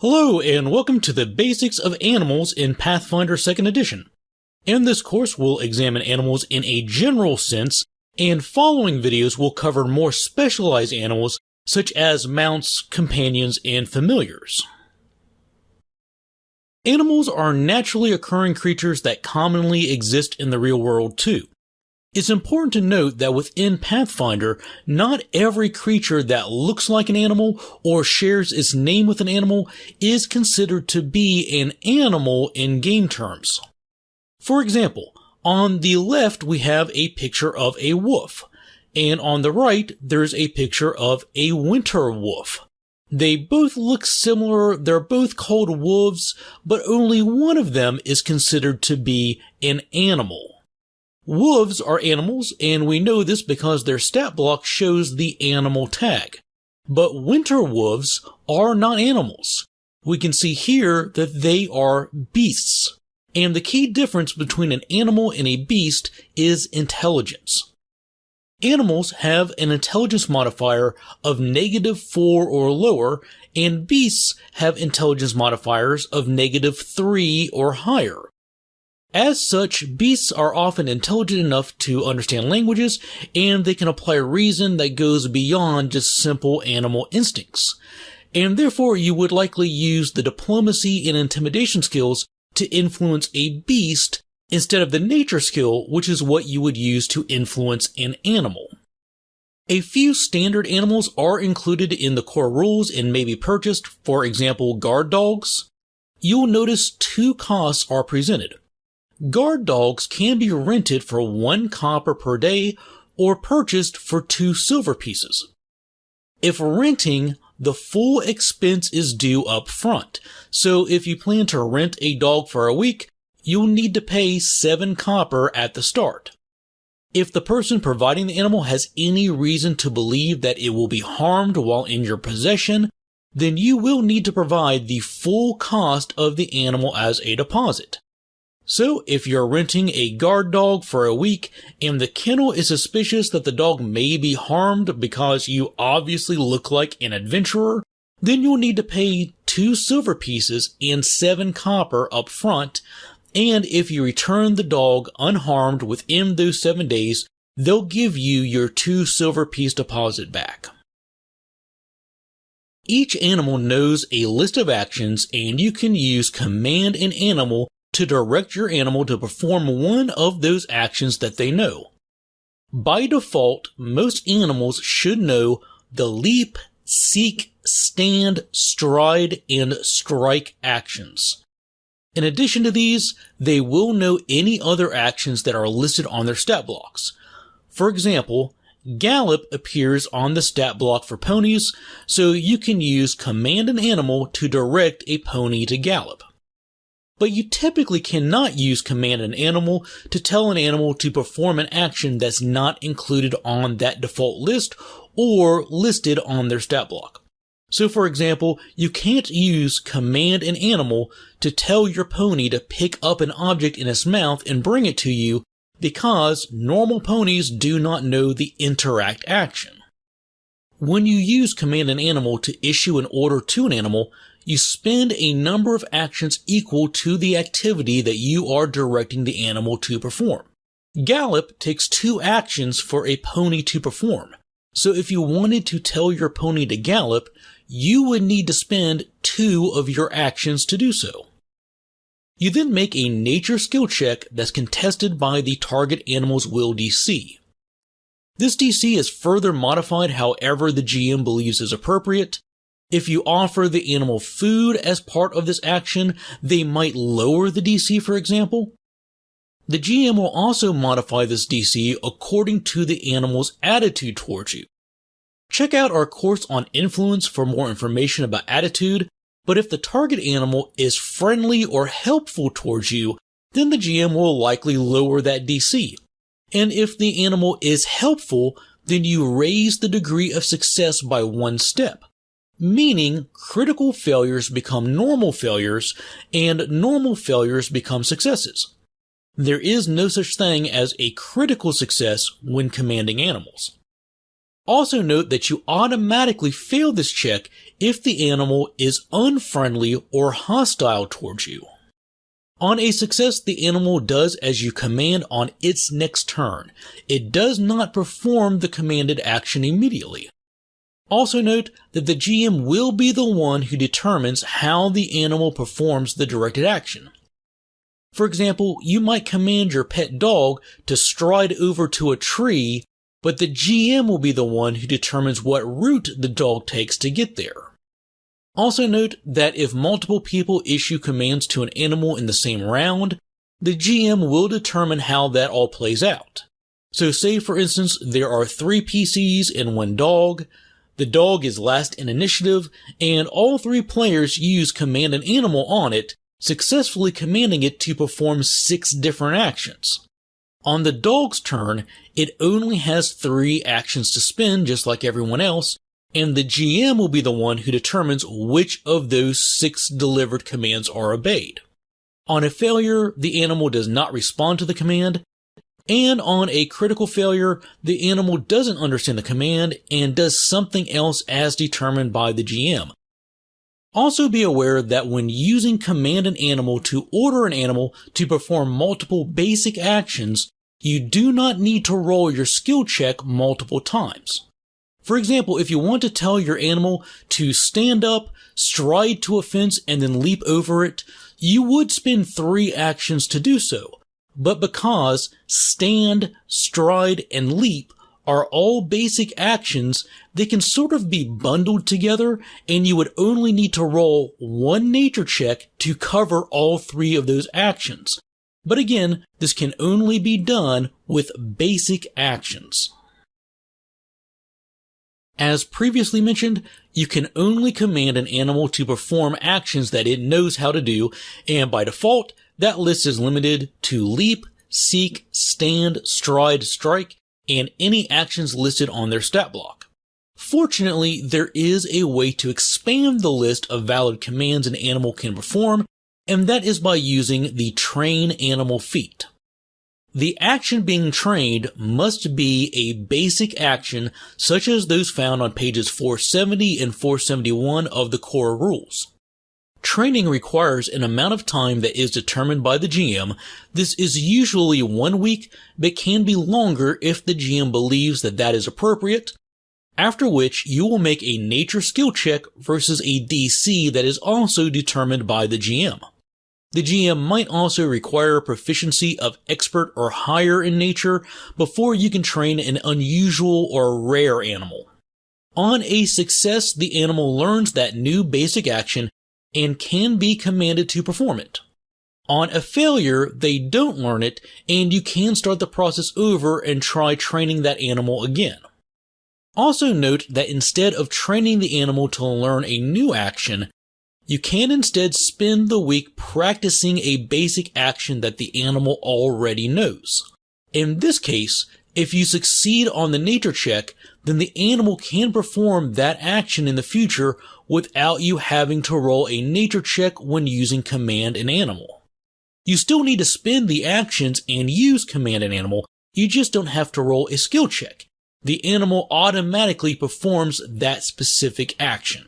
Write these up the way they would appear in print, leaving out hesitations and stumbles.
Hello and welcome to the Basics of Animals in Pathfinder 2nd Edition. In this course, we'll examine animals in a general sense, and following videos will cover more specialized animals such as mounts, companions, and familiars. Animals are naturally occurring creatures that commonly exist in the real world too. It's important to note that within Pathfinder, not every creature that looks like an animal or shares its name with an animal is considered to be an animal in game terms. For example, on the left we have a picture of a wolf, and on the right there's a picture of a winter wolf. They both look similar, they're both called wolves, but only one of them is considered to be an animal. Wolves are animals, and we know this because their stat block shows the animal tag. But winter wolves are not animals. We can see here that they are beasts. And the key difference between an animal and a beast is intelligence. Animals have an intelligence modifier of -4 or lower, and beasts have intelligence modifiers of -3 or higher. As such, beasts are often intelligent enough to understand languages, and they can apply reason that goes beyond just simple animal instincts. And therefore, you would likely use the diplomacy and intimidation skills to influence a beast instead of the nature skill, which is what you would use to influence an animal. A few standard animals are included in the core rules and may be purchased, for example, guard dogs. You'll notice two costs are presented. Guard dogs can be rented for 1 copper per day or purchased for 2 silver pieces. If renting, the full expense is due up front, so if you plan to rent a dog for a week, you'll need to pay 7 copper at the start. If the person providing the animal has any reason to believe that it will be harmed while in your possession, then you will need to provide the full cost of the animal as a deposit. So, if you're renting a guard dog for a week and the kennel is suspicious that the dog may be harmed because you obviously look like an adventurer, then you'll need to pay 2 silver pieces and 7 copper up front, and if you return the dog unharmed within those 7 days, they'll give you your 2 silver piece deposit back. Each animal knows a list of actions, and you can use command an animal to direct your animal to perform one of those actions that they know. By default, most animals should know the leap, seek, stand, stride, and strike actions. In addition to these, they will know any other actions that are listed on their stat blocks. For example, gallop appears on the stat block for ponies, so you can use command an animal to direct a pony to gallop. But you typically cannot use command an animal to tell an animal to perform an action that's not included on that default list or listed on their stat block. So for example, you can't use command an animal to tell your pony to pick up an object in its mouth and bring it to you because normal ponies do not know the interact action. When you use command an animal to issue an order to an animal, you spend a number of actions equal to the activity that you are directing the animal to perform. Gallop takes 2 actions for a pony to perform, so if you wanted to tell your pony to gallop, you would need to spend 2 of your actions to do so. You then make a nature skill check that's contested by the target animal's will DC. This DC is further modified however the GM believes is appropriate. If you offer the animal food as part of this action, they might lower the DC, for example. The GM will also modify this DC according to the animal's attitude towards you. Check out our course on influence for more information about attitude, but if the target animal is friendly or helpful towards you, then the GM will likely lower that DC. And if the animal is helpful, then you raise the degree of success by 1 step. Meaning critical failures become normal failures, and normal failures become successes. There is no such thing as a critical success when commanding animals. Also note that you automatically fail this check if the animal is unfriendly or hostile towards you. On a success, the animal does as you command on its next turn. It does not perform the commanded action immediately. Also note that the GM will be the one who determines how the animal performs the directed action. For example, you might command your pet dog to stride over to a tree, but the GM will be the one who determines what route the dog takes to get there. Also note that if multiple people issue commands to an animal in the same round, the GM will determine how that all plays out. So say for instance there are 3 PCs and 1 dog, the dog is last in initiative, and all 3 players use command an animal on it, successfully commanding it to perform 6 different actions. On the dog's turn, it only has 3 actions to spend just like everyone else, and the GM will be the one who determines which of those 6 delivered commands are obeyed. On a failure, the animal does not respond to the command, and on a critical failure, the animal doesn't understand the command and does something else as determined by the GM. Also be aware that when using command an animal to order an animal to perform multiple basic actions, you do not need to roll your skill check multiple times. For example, if you want to tell your animal to stand up, stride to a fence, and then leap over it, you would spend 3 actions to do so. But because stand, stride, and leap are all basic actions, they can sort of be bundled together, and you would only need to roll 1 nature check to cover all 3 of those actions. But again, this can only be done with basic actions. As previously mentioned, you can only command an animal to perform actions that it knows how to do, and by default, that list is limited to leap, seek, stand, stride, strike, and any actions listed on their stat block. Fortunately, there is a way to expand the list of valid commands an animal can perform, and that is by using the train animal feat. The action being trained must be a basic action such as those found on pages 470 and 471 of the core rules. Training requires an amount of time that is determined by the GM. This is usually 1 week, but can be longer if the GM believes that that is appropriate, after which you will make a nature skill check versus a DC that is also determined by the GM. The GM might also require proficiency of expert or higher in nature before you can train an unusual or rare animal. On a success, the animal learns that new basic action and can be commanded to perform it. On a failure, they don't learn it, and you can start the process over and try training that animal again. Also note that instead of training the animal to learn a new action, you can instead spend the week practicing a basic action that the animal already knows. In this case, if you succeed on the nature check, then the animal can perform that action in the future without you having to roll a nature check when using command an animal. You still need to spend the actions and use command an animal, you just don't have to roll a skill check. The animal automatically performs that specific action.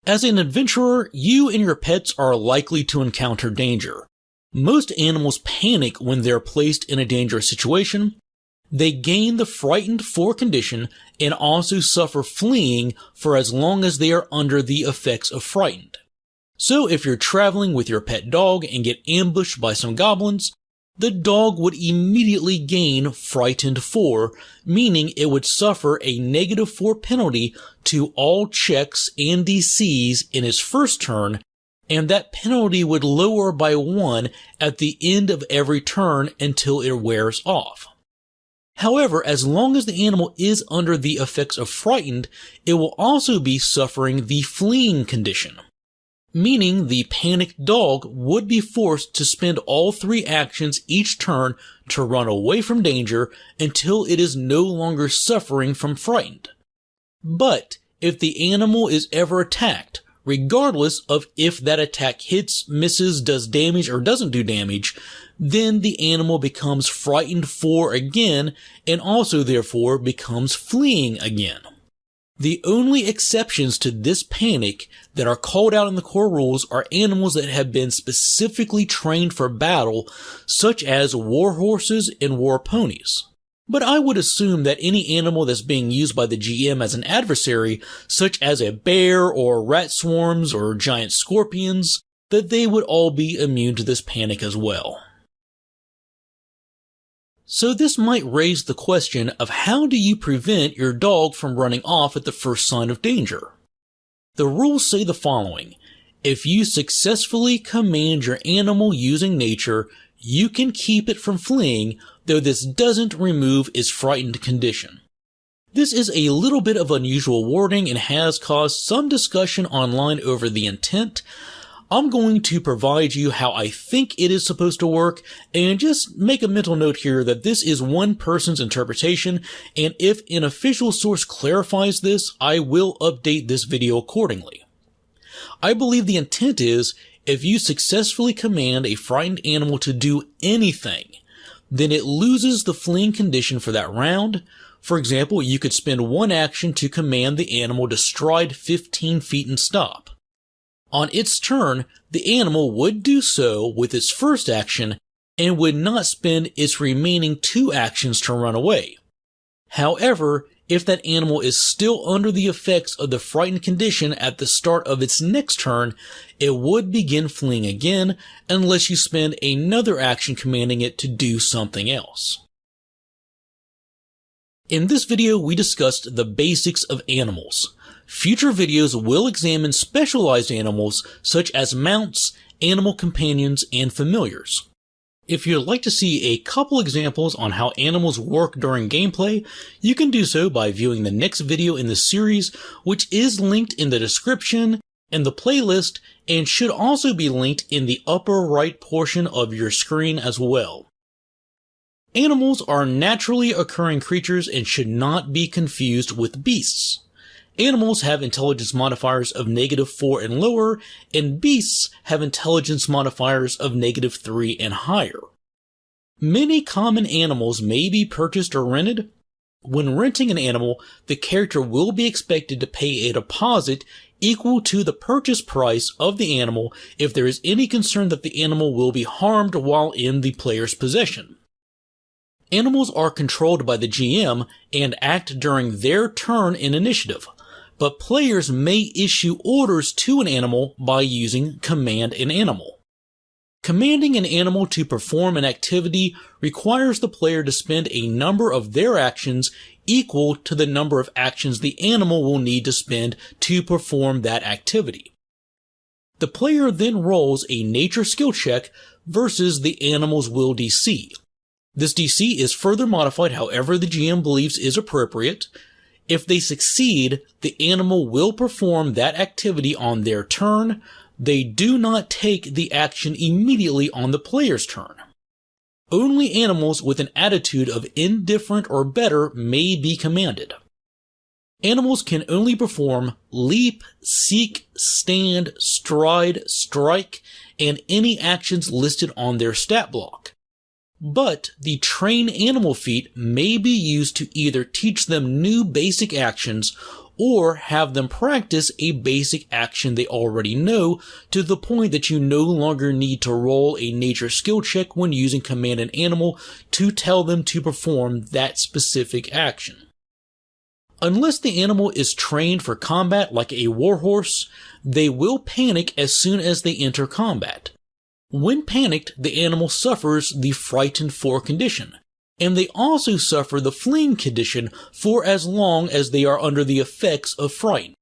As an adventurer, you and your pets are likely to encounter danger. Most animals panic when they're placed in a dangerous situation. They gain the frightened 4 condition and also suffer fleeing for as long as they are under the effects of frightened. So if you're traveling with your pet dog and get ambushed by some goblins, the dog would immediately gain frightened 4, meaning it would suffer a -4 penalty to all checks and DCs in its first turn, and that penalty would lower by 1 at the end of every turn until it wears off. However, as long as the animal is under the effects of frightened, it will also be suffering the fleeing condition, meaning the panicked dog would be forced to spend all 3 actions each turn to run away from danger until it is no longer suffering from frightened. But if the animal is ever attacked, regardless of if that attack hits, misses, does damage, or doesn't do damage, then the animal becomes frightened 4 again and also therefore becomes fleeing again. The only exceptions to this panic that are called out in the core rules are animals that have been specifically trained for battle, such as war horses and war ponies. But I would assume that any animal that's being used by the GM as an adversary, such as a bear or rat swarms or giant scorpions, that they would all be immune to this panic as well. So this might raise the question of how do you prevent your dog from running off at the first sign of danger? The rules say the following: if you successfully command your animal using nature, you can keep it from fleeing, though this doesn't remove its frightened condition. This is a little bit of unusual wording and has caused some discussion online over the intent. I'm going to provide you how I think it is supposed to work, and just make a mental note here that this is one person's interpretation, and if an official source clarifies this, I will update this video accordingly. I believe the intent is, if you successfully command a frightened animal to do anything, then it loses the fleeing condition for that round. For example, you could spend one action to command the animal to stride 15 feet and stop. On its turn, the animal would do so with its first action and would not spend its remaining 2 actions to run away. However, if that animal is still under the effects of the frightened condition at the start of its next turn, it would begin fleeing again unless you spend another action commanding it to do something else. In this video, we discussed the basics of animals. Future videos will examine specialized animals such as mounts, animal companions, and familiars. If you'd like to see a couple examples on how animals work during gameplay, you can do so by viewing the next video in the series, which is linked in the description and the playlist, and should also be linked in the upper right portion of your screen as well. Animals are naturally occurring creatures and should not be confused with beasts. Animals have intelligence modifiers of -4 and lower, and beasts have intelligence modifiers of -3 and higher. Many common animals may be purchased or rented. When renting an animal, the character will be expected to pay a deposit equal to the purchase price of the animal if there is any concern that the animal will be harmed while in the player's possession. Animals are controlled by the GM and act during their turn in initiative, but players may issue orders to an animal by using Command an Animal. Commanding an animal to perform an activity requires the player to spend a number of their actions equal to the number of actions the animal will need to spend to perform that activity. The player then rolls a nature skill check versus the animal's will DC. This DC is further modified however the GM believes is appropriate. If they succeed, the animal will perform that activity on their turn. They do not take the action immediately on the player's turn. Only animals with an attitude of indifferent or better may be commanded. Animals can only perform leap, seek, stand, stride, strike, and any actions listed on their stat block. But the train animal feat may be used to either teach them new basic actions or have them practice a basic action they already know to the point that you no longer need to roll a nature skill check when using Command an Animal to tell them to perform that specific action. Unless the animal is trained for combat like a warhorse, they will panic as soon as they enter combat. When panicked, the animal suffers the frightened for condition, and they also suffer the fleeing condition for as long as they are under the effects of fright.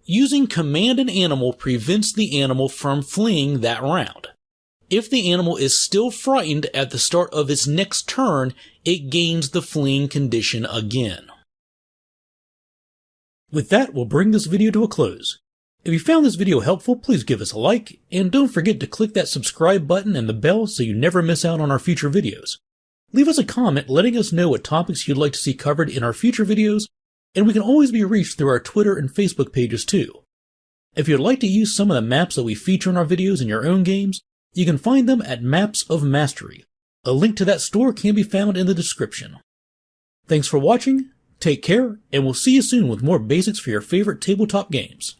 Using Command an Animal prevents the animal from fleeing that round. If the animal is still frightened at the start of its next turn, it gains the fleeing condition again. With that, we'll bring this video to a close. If you found this video helpful, please give us a like, and don't forget to click that subscribe button and the bell so you never miss out on our future videos. Leave us a comment letting us know what topics you'd like to see covered in our future videos, and we can always be reached through our Twitter and Facebook pages too. If you'd like to use some of the maps that we feature in our videos in your own games, you can find them at Maps of Mastery. A link to that store can be found in the description. Thanks for watching, Take care, and we'll see you soon with more basics for your favorite tabletop games.